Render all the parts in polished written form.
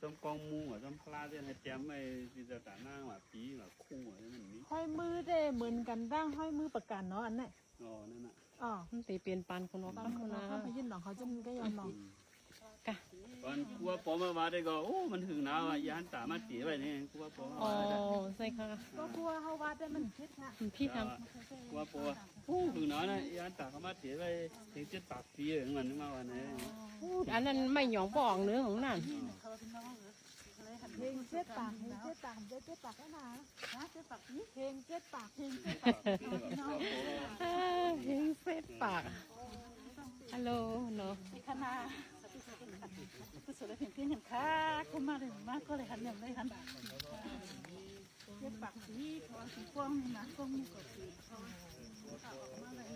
จอมกองมูจอมพลาเนี่ยให้แจมไม่ที่จะต่างหน้าว่าปีว่าคู่อะไรนั่นนี่ ห้อยมือได้เหมือนกันร่างห้อยมือประกันเนาะอันนั้น อ๋อนั่นน่ะ อ๋อ มันตีเปลี่ยนปันคนว่า ตอน ปัน ค คน น เรา นะ เข้าไปยื่นหนองเขาจะก็ยอมหนอง กะ ตอนกลัวปอมาว่าได้ก็โอ้มันถึงหนาวอ่ะยานตามาตีไว้นี่กลัวปอมา อ๋อ ว่าได้ ใช่ค่ะ ก็กลัวเขาวัดได้มันคิดค่ะ พี่ท กลัวปอโอ้ถึงหนาวนะยานตาเขามาตีไว้ถึง7 ปากปีอย่างมันมาวันนี้ ำอันนั้นไม่หยองปองเนื้อของนั่น เพลงเจ็ดปากเพลงเจ็ดปากเจ็ดปากก็นะเจ็ดปากเพลงเจ็ดปากเพลงเจ็ดปาก เฮงเฟซปากฮัลโหลเนาะ คณะผู้สุดเลยเพียงเพียงเห็นค่ะคุณมาเลยมากก็เลยหันอย่างเลยหันเย็บปากสีทอสีกว้างนี่นะกว้างนี่ก็สีเขาออกมาเลย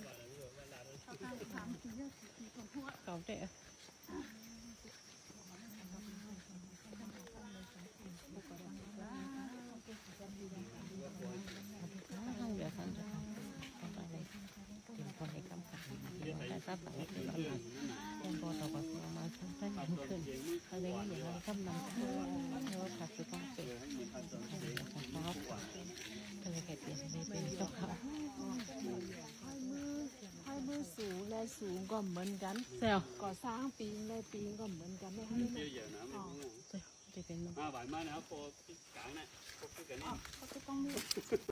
เขาทำ3 สีสีของหัว เก่าเด้อห้างเดือดสันจะทำอะไรถึงคนให้คำสั่งแต่ทราบสั่งที่เรายังพอต่อกับเรามาสั้นๆขึ้นอะไรอย่างเงี้ยเรากำลังเราขัดสุขภาพเป็นของเขาก็เลยแค่เปลี่ยนไปเป็นเจ้าเขา ห้อยมือสูงและสูงก็เหมือนกัน เซล ก่อสร้างปีนและปีนก็เหมือนกันไม่ให้ เยอะๆนะไม่รู้ จะเป็น มาหวานมากนะครับโปรกลางนะโปรกันนี่ เขาก็ต้อง